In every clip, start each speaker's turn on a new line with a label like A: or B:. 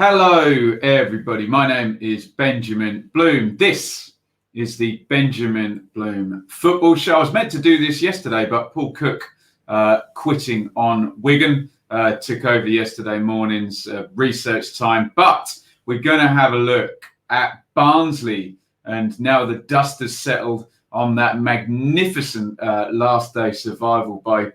A: Hello, everybody. My name is Benjamin Bloom. This is the Benjamin Bloom Football Show. I was meant to do this yesterday, but Paul Cook quitting on Wigan took over yesterday morning's research time. But we're going to have a look at Barnsley. And now the dust has settled on that magnificent last day survival by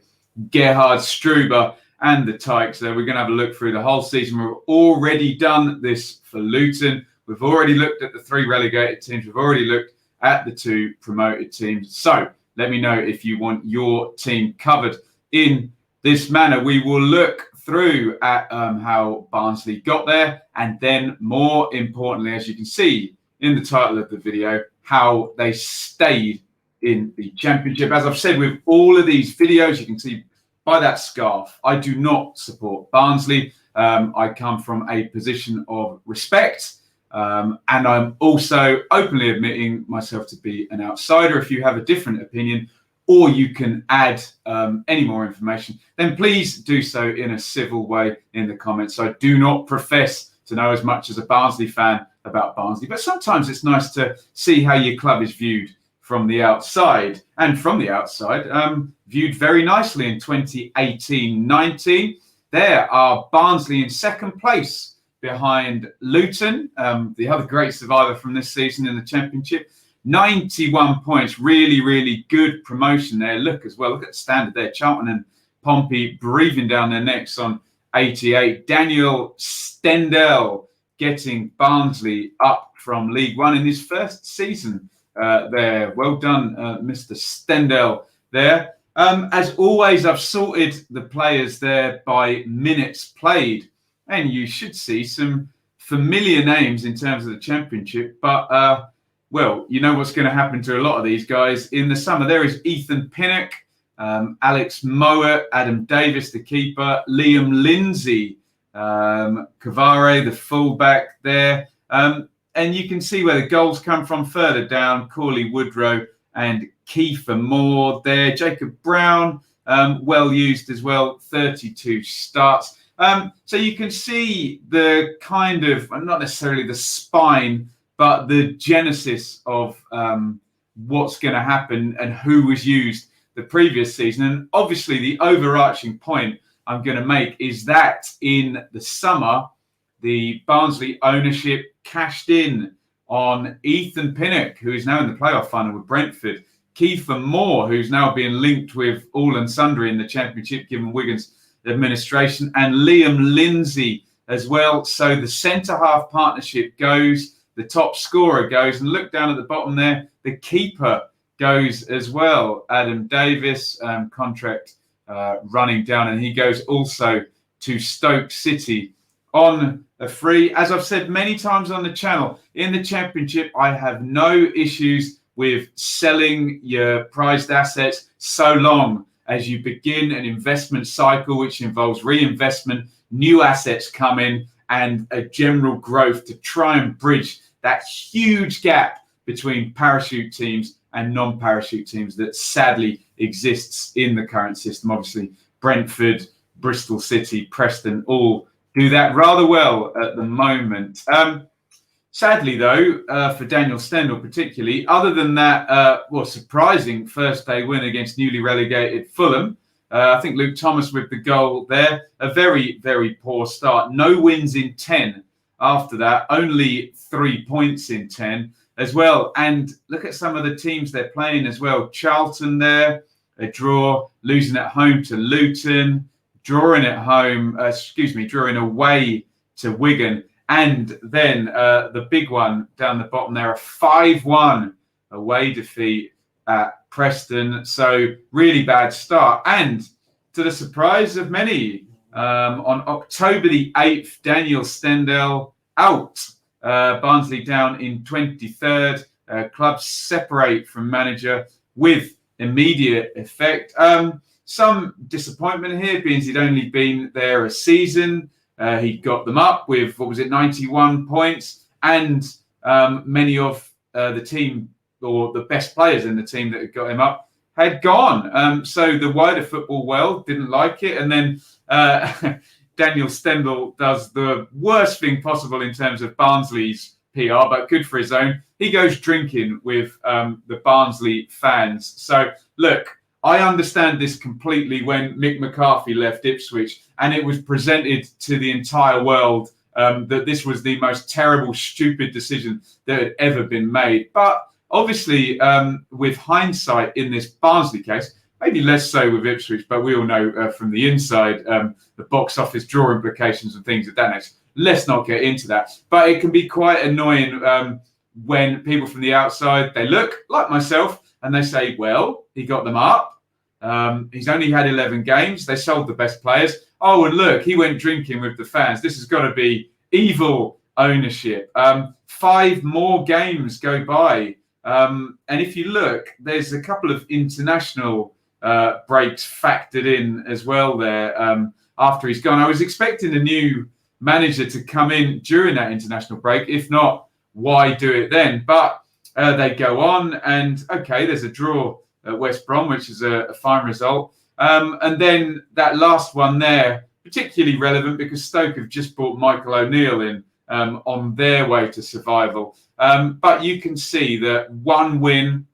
A: Gerhard Struber and the Tykes. So we're going to have a look through the whole season. We've already done this for Luton. We've already looked at the 3 relegated teams. We've already looked at the 2 promoted teams. So let me know if you want your team covered in this manner. We will look through at how Barnsley got there, and then more importantly, as you can see in the title of the video, how they stayed in the Championship. As I've said with all of these videos, you can see by that scarf, I do not support Barnsley. I come from a position of respect, and I'm also openly admitting myself to be an outsider. If you have a different opinion, or you can add any more information, then please do so in a civil way in the comments. I do not profess to know as much as a Barnsley fan about Barnsley, but sometimes it's nice to see how your club is viewed from the outside. And from the outside, viewed very nicely in 2018-19. There are Barnsley in second place behind Luton, the other great survivor from this season in the Championship. 91 points, really, really good promotion there. Look as well, look at the standard there. Charlton and Pompey breathing down their necks on 88. Daniel Stendel getting Barnsley up from League One in his first season there. Well done, Mr. Stendel there. As always, I've sorted the players there by minutes played, and you should see some familiar names in terms of the Championship, but well, you know what's going to happen to a lot of these guys in the summer. There is Ethan Pinnock, Alex Mowat, Adam Davis, the keeper, Liam Lindsay, Kavare, the fullback there. And you can see where the goals come from further down. Corley Woodrow and Kiefer Moore there. Jacob Brown, well used as well, 32 starts. So you can see the kind of, not necessarily the spine, but the genesis of what's going to happen and who was used the previous season. And obviously the overarching point I'm going to make is that in the summer, the Barnsley ownership cashed in on Ethan Pinnock, who is now in the playoff final with Brentford, Kiefer Moore, who's now being linked with all and sundry in the Championship, given Wigan's administration, and Liam Lindsay as well. So the centre-half partnership goes, the top scorer goes, and look down at the bottom there, the keeper goes as well. Adam Davis, contract running down, and he goes also to Stoke City on a free. As I've said many times on the channel, in the Championship, I have no issues with selling your prized assets so long as you begin an investment cycle which involves reinvestment, new assets come in, and a general growth to try and bridge that huge gap between parachute teams and non-parachute teams that sadly exists in the current system. Obviously, Brentford, Bristol City, Preston all do that rather well at the moment. Sadly, though, for Daniel Stendel particularly, other than that, surprising first day win against newly relegated Fulham. I think Luke Thomas with the goal there. A very, very poor start. No wins in 10 after that. Only 3 points in 10 as well. And look at some of the teams they're playing as well. Charlton there, a draw, losing at home to Luton, drawing away to Wigan. And then the big one down the bottom there, a 5-1 away defeat at Preston. So really bad start. And to the surprise of many, on October the 8th, Daniel Stendel out. Barnsley down in 23rd. Clubs separate from manager with immediate effect. Some disappointment here, being he'd only been there a season. He got them up with, 91 points, and many of the team, or the best players in the team that had got him up, had gone. So the wider football world didn't like it. And then Daniel Stendhal does the worst thing possible in terms of Barnsley's PR, but good for his own. He goes drinking with the Barnsley fans. So, look, I understand this completely when Mick McCarthy left Ipswich and it was presented to the entire world that this was the most terrible, stupid decision that had ever been made. But obviously, with hindsight in this Barnsley case, maybe less so with Ipswich, but we all know from the inside the box office draw implications and things of that nature. Let's not get into that. But it can be quite annoying when people from the outside, they look like myself and they say, well, he got them up. He's only had 11 games. They sold the best players. Oh, and look, he went drinking with the fans. This has got to be evil ownership. 5 more games go by. And if you look, there's a couple of international breaks factored in as well there after he's gone. I was expecting a new manager to come in during that international break. If not, why do it then? But they go on and, okay, there's a draw at West Brom, which is a fine result. And then that last one there, particularly relevant because Stoke have just brought Michael O'Neill in on their way to survival. But you can see that one win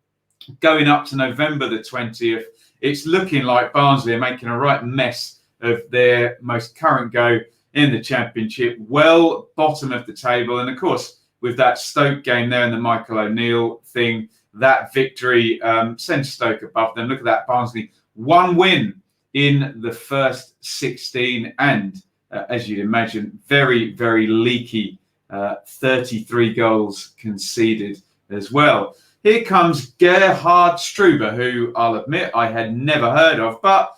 A: going up to November the 20th, it's looking like Barnsley are making a right mess of their most current go in the Championship, well bottom of the table. And of course, with that Stoke game there and the Michael O'Neill thing, that victory sends Stoke above them. Look at that, Barnsley, 1 win in the first 16 and, as you'd imagine, very, very leaky 33 goals conceded as well. Here comes Gerhard Struber, who I'll admit I had never heard of, but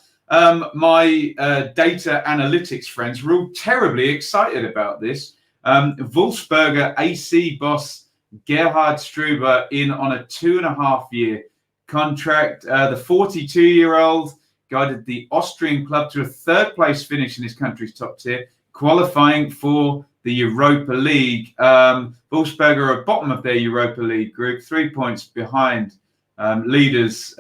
A: my data analytics friends were all terribly excited about this. Wolfsberger AC boss Gerhard Struber in on a 2.5-year contract. The 42-year-old guided the Austrian club to a 3rd place finish in his country's top tier, qualifying for the Europa League. Wolfsberger are bottom of their Europa League group, 3 points behind leaders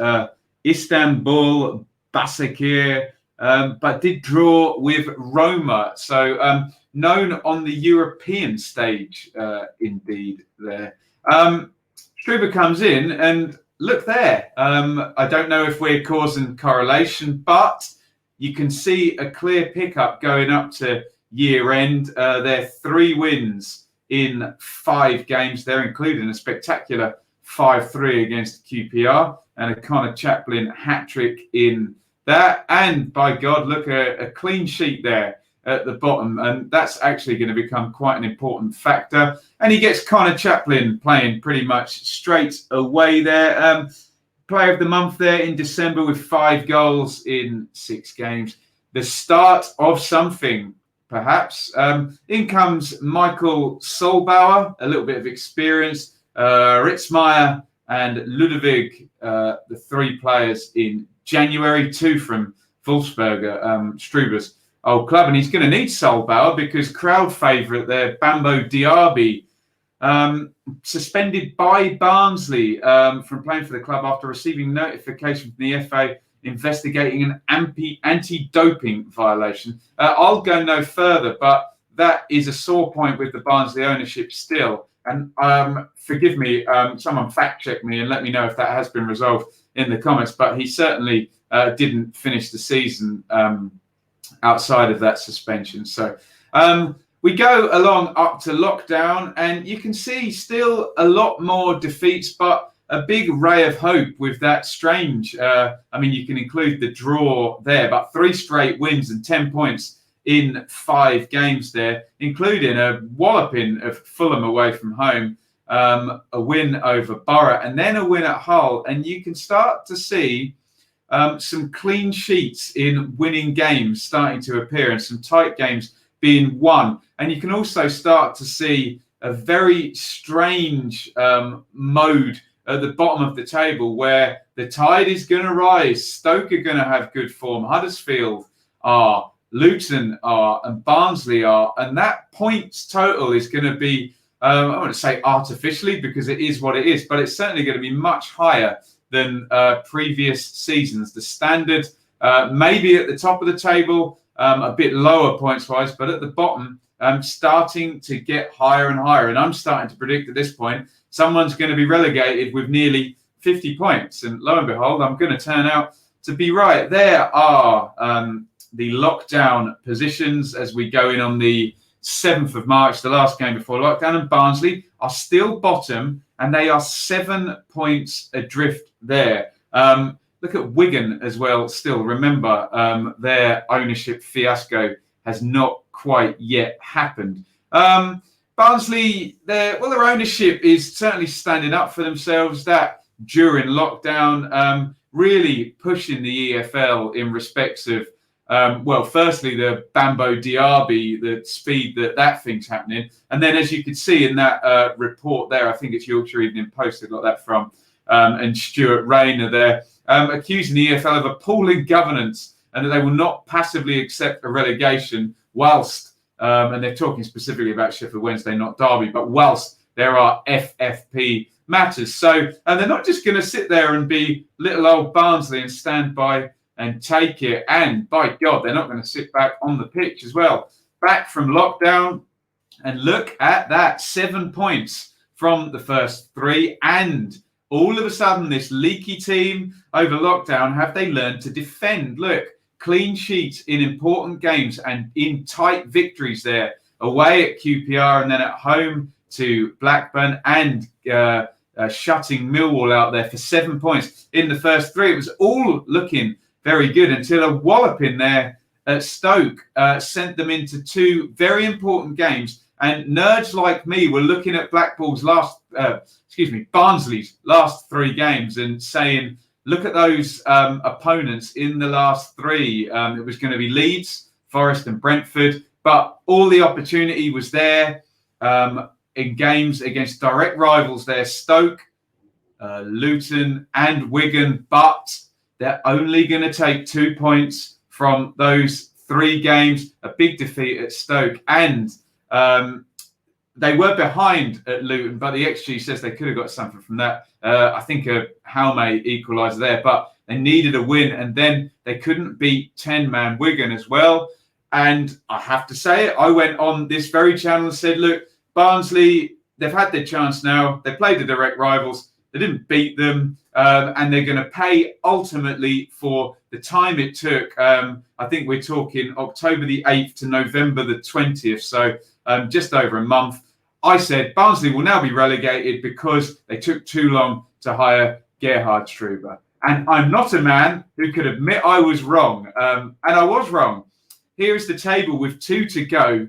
A: Istanbul, Başakşehir, but did draw with Roma. So known on the European stage, indeed, there. Struber comes in and look there. I don't know if we're causing correlation, but you can see a clear pickup going up to year end. They're 3 wins in 5 games there, including a spectacular 5-3 against QPR and a Connor Chaplin hat-trick in that. And by God, look, a clean sheet there at the bottom. And that's actually going to become quite an important factor. And he gets Connor Chaplin playing pretty much straight away there. Player of the month there in December with 5 goals in 6 games. The start of something, perhaps. In comes Michael Solbauer, a little bit of experience. Ritzmaier and Ludwig, the 3 players in January, 2 from Wolfsberger, Struber's old club. And he's going to need Solbauer because crowd favourite there, Bambo Diaby, suspended by Barnsley from playing for the club after receiving notification from the FA investigating an anti-doping violation. I'll go no further, but that is a sore point with the Barnsley ownership still. And forgive me, someone fact-check me and let me know if that has been resolved in the comments. But he certainly didn't finish the season outside of that suspension. So we go along up to lockdown, and you can see still a lot more defeats, but a big ray of hope with that strange. I mean, you can include the draw there, but 3 straight wins and 10 points in 5 games there, including a walloping of Fulham away from home, a win over Borough, and then a win at Hull. And you can start to see some clean sheets in winning games starting to appear and some tight games being won. And you can also start to see a very strange mode at the bottom of the table where the tide is going to rise. Stoke are going to have good form. Huddersfield are. Luton are, and Barnsley are, and that points total is going to be, I want to say artificially because it is what it is, but it's certainly going to be much higher than previous seasons. The standard maybe at the top of the table, a bit lower points-wise, but at the bottom, starting to get higher and higher. And I'm starting to predict at this point, someone's going to be relegated with nearly 50 points. And lo and behold, I'm going to turn out to be right. There are the lockdown positions as we go in on the 7th of March, the last game before lockdown, and Barnsley are still bottom, and they are 7 points adrift there. Look at Wigan as well. Still, remember, their ownership fiasco has not quite yet happened. Barnsley, their ownership is certainly standing up for themselves. That during lockdown, really pushing the EFL in respects of, firstly, the Bambo Diaby, the speed that thing's happening. And then, as you could see in that report there, I think it's Yorkshire Evening Post that got that from, and Stuart Rayner there, accusing the EFL of appalling governance and that they will not passively accept a relegation whilst, and they're talking specifically about Sheffield Wednesday, not Derby, but whilst there are FFP matters. So, and they're not just going to sit there and be little old Barnsley and stand by and take it. And by God, they're not going to sit back on the pitch as well. Back from lockdown, and look at that, 7 points from the first 3. And all of a sudden, this leaky team over lockdown, have they learned to defend? Look, clean sheets in important games and in tight victories there, away at QPR and then at home to Blackburn, and shutting Millwall out there for 7 points in the first 3. It was all looking very good until a wallop in there at Stoke sent them into 2 very important games. And nerds like me were looking at Barnsley's last 3 games and saying, look at those opponents in the last 3. It was going to be Leeds, Forest and Brentford, but all the opportunity was there in games against direct rivals there, Stoke, Luton and Wigan, but they're only going to take 2 points from those 3 games, a big defeat at Stoke. And they were behind at Luton, but the XG says they could have got something from that. I think a Halme equaliser there, but they needed a win, and then they couldn't beat 10-man Wigan as well. And I have to say it, I went on this very channel and said, look, Barnsley, they've had their chance now. They played the direct rivals. They didn't beat them, and they're going to pay ultimately for the time it took. I think we're talking October the 8th to November the 20th, so just over a month. I said Barnsley will now be relegated because they took too long to hire Gerhard Struber. And I'm not a man who could admit I was wrong, and I was wrong. Here is the table with 2 to go.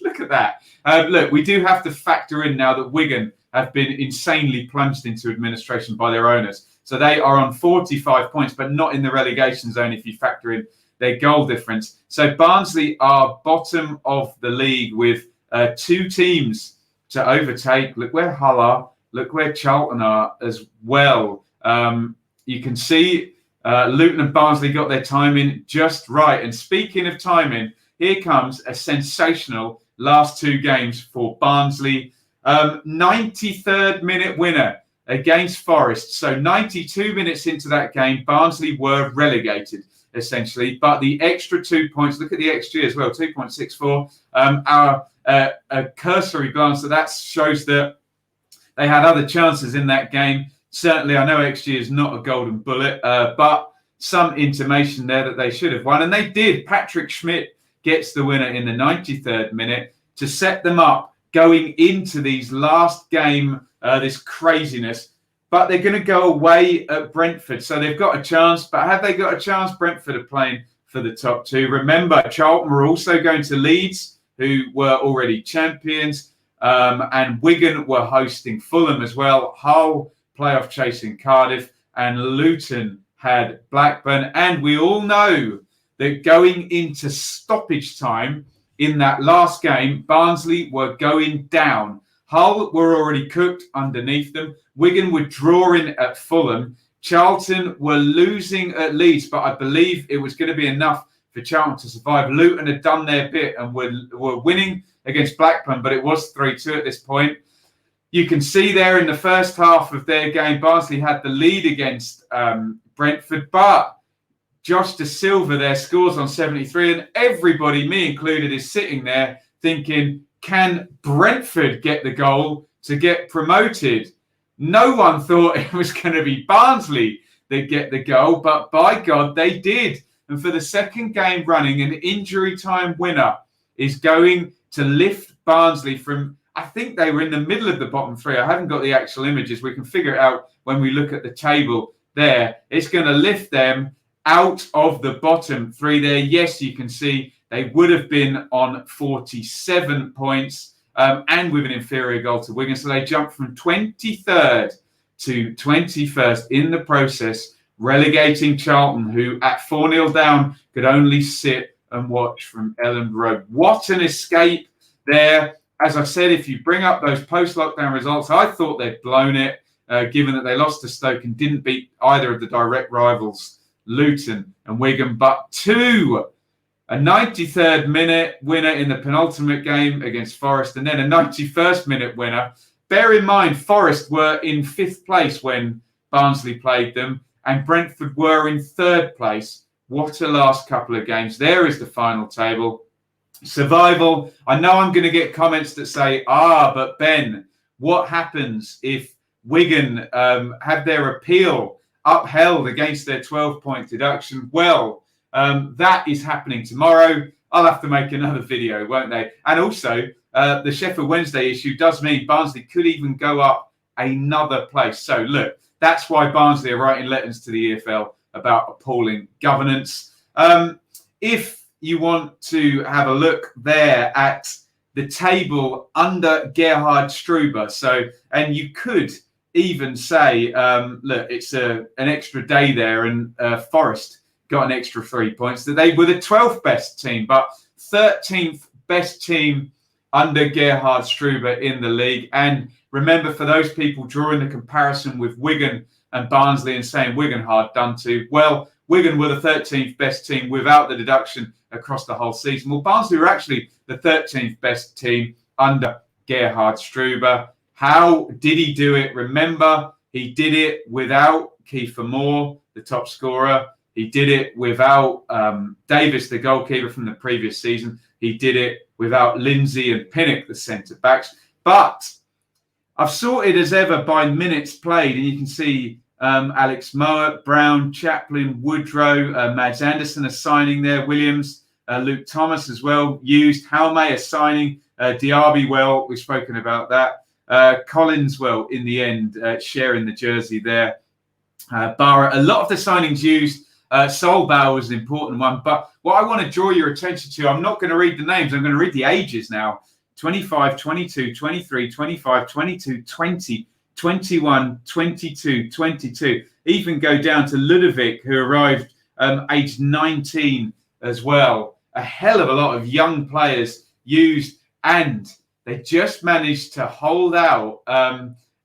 A: Look at that. Look, we do have to factor in now that Wigan have been insanely plunged into administration by their owners. So they are on 45 points, but not in the relegation zone if you factor in their goal difference. So Barnsley are bottom of the league with 2 teams to overtake. Look where Hull are. Look where Charlton are as well. You can see Luton and Barnsley got their timing just right. And speaking of timing, here comes a sensational last 2 games for Barnsley. 93rd minute winner against Forest. So 92 minutes into that game, Barnsley were relegated, essentially. But the extra 2 points, look at the XG as well, 2.64. A cursory glance at that shows that they had other chances in that game. Certainly, I know XG is not a golden bullet, but some intimation there that they should have won. And they did. Patrick Schmidt gets the winner in the 93rd minute to set them up going into these last game, this craziness. But they're going to go away at Brentford. So they've got a chance. But have they got a chance? Brentford are playing for the top 2. Remember, Charlton were also going to Leeds, who were already champions. And Wigan were hosting Fulham as well. Hull playoff chasing Cardiff. And Luton had Blackburn. And we all know that going into stoppage time in that last game, Barnsley were going down. Hull were already cooked underneath them. Wigan were drawing at Fulham. Charlton were losing at Leeds, but I believe it was going to be enough for Charlton to survive. Luton had done their bit and were winning against Blackburn, but it was 3-2 at this point. You can see there in the first half of their game, Barnsley had the lead against Brentford, but Josh De Silva there scores on 73, and everybody, me included, is sitting there thinking, can Brentford get the goal to get promoted? No one thought it was going to be Barnsley that get the goal, but by God, they did. And for the second game running, an injury time winner is going to lift Barnsley from, I think they were in the middle of the bottom three. I haven't got the actual images. We can figure it out when we look at the table there. It's going to lift them out of the bottom three there. Yes, you can see they would have been on 47 points and with an inferior goal to Wigan. So they jumped from 23rd to 21st in the process, relegating Charlton, who at 4-0 down could only sit and watch from Elland Road. What an escape there. As I said, if you bring up those post-lockdown results, I thought they'd blown it, given that they lost to Stoke and didn't beat either of the direct rivals, Luton and Wigan, but a 93rd minute winner in the penultimate game against Forest, and then a 91st minute winner. Bear in mind, Forest were in 5th place when Barnsley played them, and Brentford were in 3rd place. What a last couple of games. There is the final table. Survival. I know I'm going to get comments that say, but Ben, what happens if Wigan have their appeal upheld against their 12-point deduction? Well, that is happening tomorrow. I'll have to make another video, won't they? And also, the Sheffield Wednesday issue does mean Barnsley could even go up another place. So, look, that's why Barnsley are writing letters to the EFL about appalling governance. If you want to have a look there at the table under Gerhard Struber, and you could even say, look, it's an extra day there, and Forest got an extra 3 points. That they were the 12th best team, but 13th best team under Gerhard Struber in the league. And remember, for those people drawing the comparison with Wigan and Barnsley and saying Wigan hard done to, well, Wigan were the 13th best team without the deduction across the whole season. Well, Barnsley were actually the 13th best team under Gerhard Struber. How did he do it? Remember, he did it without Kiefer Moore, the top scorer. He did it without Davis, the goalkeeper from the previous season. He did it without Lindsay and Pinnock, the centre-backs. But I've sorted as ever by minutes played, and you can see Alex Mowat, Brown, Chaplin, Woodrow, Mads Anderson are signing there, Williams, Luke Thomas as well, used, Halmay are signing, Diaby, well, we've spoken about that. Collins, well, in the end, sharing the jersey there. Barra, a lot of the signings used. Solbauer was an important one. But what I want to draw your attention to, I'm not going to read the names. I'm going to read the ages now. 25, 22, 23, 25, 22, 20, 21, 22, 22. Even go down to Ludovic, who arrived aged 19 as well. A hell of a lot of young players used, and they just managed to hold out.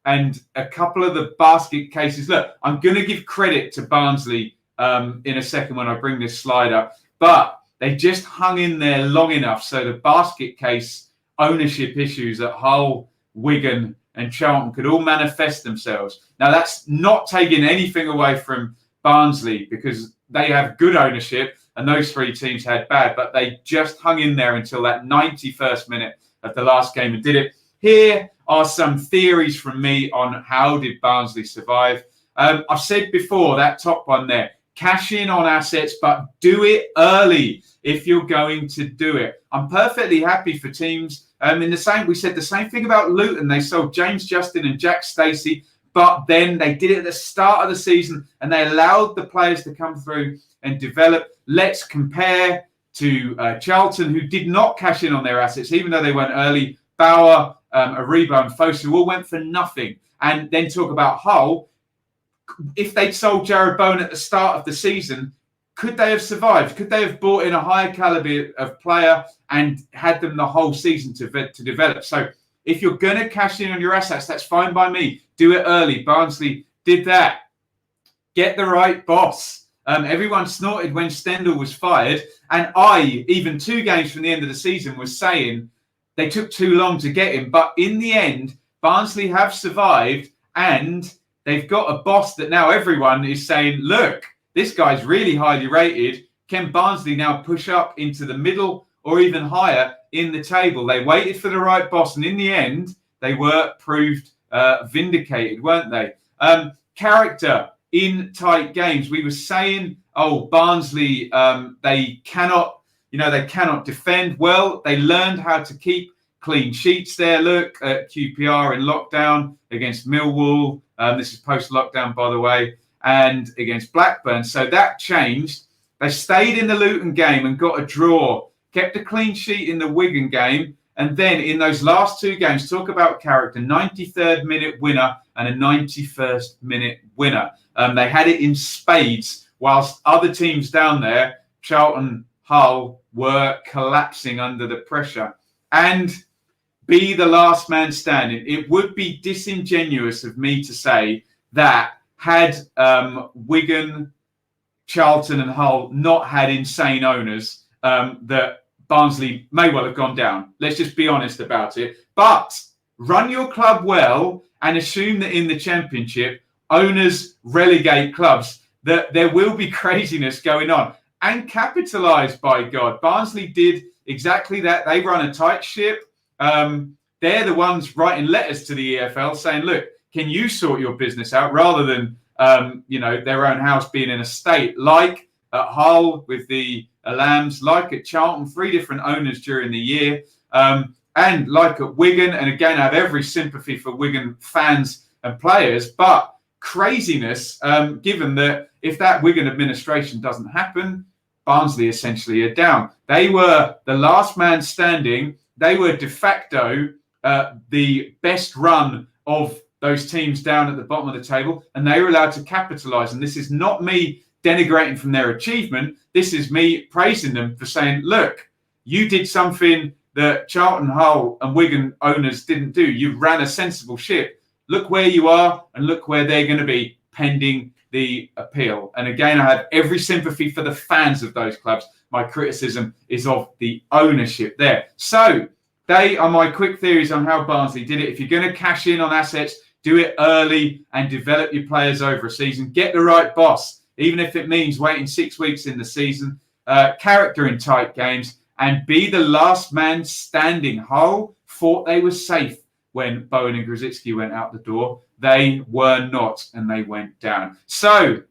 A: And a couple of the basket cases. Look, I'm going to give credit to Barnsley in a second when I bring this slide up, but they just hung in there long enough so the basket case ownership issues at Hull, Wigan and Charlton could all manifest themselves. Now, that's not taking anything away from Barnsley because they have good ownership and those three teams had bad, but they just hung in there until that 91st minute of the last game and did it. Here are some theories from me on how did Barnsley survive. I've said before, that top one there, cash in on assets, but do it early if you're going to do it. I'm perfectly happy for teams. We said the same thing about Luton. They sold James Justin and Jack Stacey, but then they did it at the start of the season and they allowed the players to come through and develop. Let's compare to Charlton, who did not cash in on their assets, even though they went early. Bauer, Aribo and Fosu all went for nothing. And then talk about Hull. If they'd sold Jared Bowen at the start of the season, could they have survived? Could they have brought in a higher caliber of player and had them the whole season to develop? So if you're going to cash in on your assets, that's fine by me. Do it early. Barnsley did that. Get the right boss. Everyone snorted when Stendhal was fired. And I, even 2 games from the end of the season, was saying they took too long to get him. But in the end, Barnsley have survived and they've got a boss that now everyone is saying, look, this guy's really highly rated. Can Barnsley now push up into the middle or even higher in the table? They waited for the right boss, and in the end, they were proved vindicated, weren't they? Character in tight games. We were saying, Barnsley, they cannot defend well. They learned how to keep clean sheets there. Look at QPR in lockdown against Millwall. This is post-lockdown, by the way, and against Blackburn. So that changed. They stayed in the Luton game and got a draw, kept a clean sheet in the Wigan game. And then in those last two games, talk about character, 93rd minute winner and a 91st minute winner. They had it in spades, whilst other teams down there, Charlton, Hull, were collapsing under the pressure. And be the last man standing. It would be disingenuous of me to say that had Wigan, Charlton and Hull not had insane owners, that Barnsley may well have gone down. Let's just be honest about it. But run your club well and assume that in the Championship, owners relegate clubs, that there will be craziness going on. And capitalise, by God. Barnsley did exactly that. They run a tight ship. They're the ones writing letters to the EFL saying, look, can you sort your business out, rather than their own house being in a state, like at Hull with the Lambs, like at Charlton, 3 different owners during the year, and like at Wigan. And again, I have every sympathy for Wigan fans and players, but craziness, given that if that Wigan administration doesn't happen, Barnsley essentially are down. They were the last man standing. They were de facto the best run of those teams down at the bottom of the table, and they were allowed to capitalise. And this is not me denigrating from their achievement. This is me praising them for saying, look, you did something that Charlton, Hull and Wigan owners didn't do. You ran a sensible ship. Look where you are and look where they're going to be pending the appeal. And again, I have every sympathy for the fans of those clubs. My criticism is of the ownership there. So they are my quick theories on how Barnsley did it. If you're going to cash in on assets, do it early and develop your players over a season. Get the right boss, even if it means waiting 6 weeks in the season. Character in tight games, and be the last man standing. Hull thought they were safe when Bowen and Grzycki went out the door. They were not, and they went down. So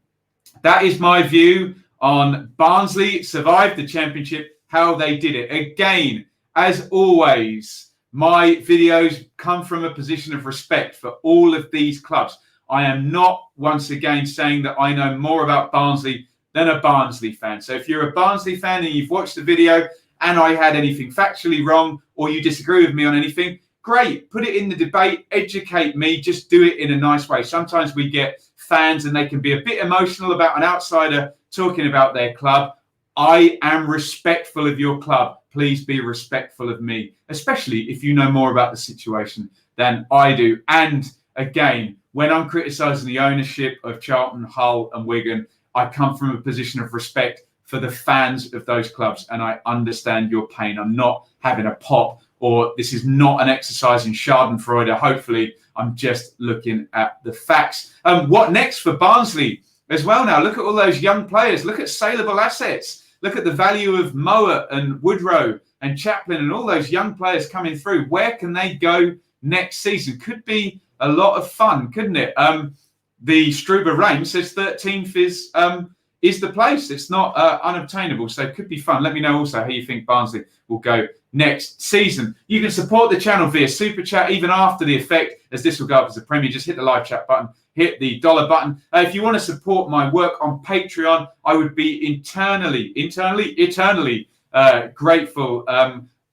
A: that is my view on Barnsley survived the Championship, how they did it. Again, as always, my videos come from a position of respect for all of these clubs. I am not, once again, saying that I know more about Barnsley than a Barnsley fan. So if you're a Barnsley fan and you've watched the video and I had anything factually wrong, or you disagree with me on anything, great, put it in the debate, educate me, just do it in a nice way. Sometimes we get fans and they can be a bit emotional about an outsider talking about their club. I am respectful of your club. Please be respectful of me, especially if you know more about the situation than I do. And again, when I'm criticising the ownership of Charlton, Hull and Wigan, I come from a position of respect for the fans of those clubs, and I understand your pain. I'm not having a pop, or this is not an exercise in schadenfreude. Hopefully, I'm just looking at the facts. What next for Barnsley as well now? Look at all those young players. Look at saleable assets. Look at the value of Mowat and Woodrow and Chaplin and all those young players coming through. Where can they go next season? Could be a lot of fun, couldn't it? The Struber Reign says 13th is the place. It's not unobtainable, so it could be fun. Let me know also how you think Barnsley will go next season. You can support the channel via Super Chat even after the effect, as this will go up as a premiere. Just hit the live chat button, hit the dollar button. If you want to support my work on Patreon, I would be eternally grateful.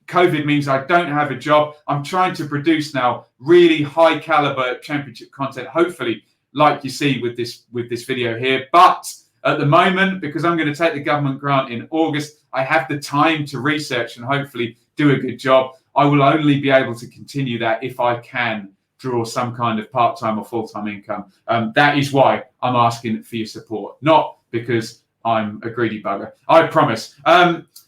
A: COVID means I don't have a job. I'm trying to produce now really high caliber Championship content, hopefully like you see with this video here. But at the moment, because I'm going to take the government grant in August, I have the time to research and hopefully do a good job. I will only be able to continue that if I can draw some kind of part-time or full-time income. That is why I'm asking for your support, not because I'm a greedy bugger. I promise.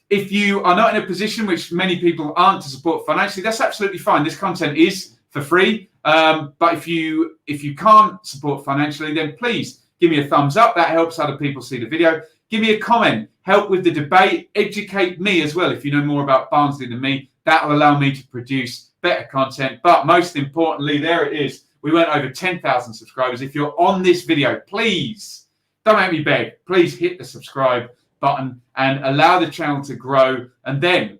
A: If you are not in a position, which many people aren't, to support financially, that's absolutely fine. This content is for free. But if you can't support financially, then please Give me a thumbs up. That helps other people see the video. Give me a comment. Help with the debate. Educate me as well. If you know more about Barnsley than me, that will allow me to produce better content. But most importantly, there it is. We went over 10,000 subscribers. If you're on this video, please, don't make me beg. Please hit the subscribe button and allow the channel to grow. And then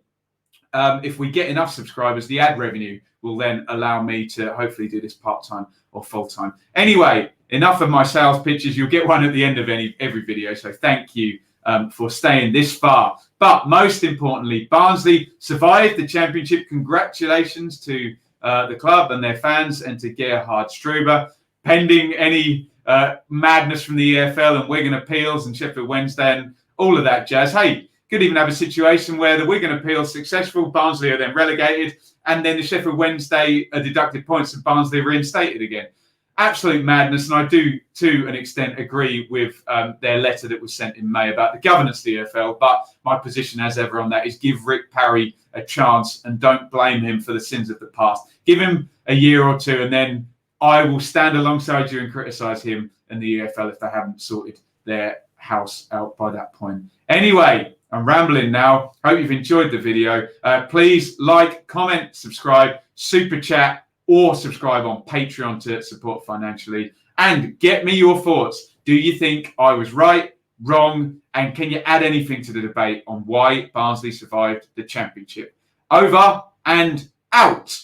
A: if we get enough subscribers, the ad revenue will then allow me to hopefully do this part-time or full-time. Anyway, enough of my sales pitches. You'll get one at the end of every video. So thank you for staying this far. But most importantly, Barnsley survived the championship. Congratulations to the club and their fans, and to Gerhard Struber. Pending any madness from the EFL and Wigan appeals and Sheffield Wednesday and all of that jazz. Hey, could even have a situation where the Wigan appeal is successful, Barnsley are then relegated, and then the Sheffield Wednesday are deducted points and Barnsley are reinstated again. Absolute madness, and I do, to an extent, agree with their letter that was sent in May about the governance of the EFL, but my position, as ever, on that is give Rick Parry a chance and don't blame him for the sins of the past. Give him a year or two, and then I will stand alongside you and criticise him and the EFL if they haven't sorted their house out by that point. Anyway, I'm rambling now. Hope you've enjoyed the video. Please like, comment, subscribe, super chat, or subscribe on Patreon to support financially. And get me your thoughts. Do you think I was right, wrong, and can you add anything to the debate on why Barnsley survived the championship? Over and out.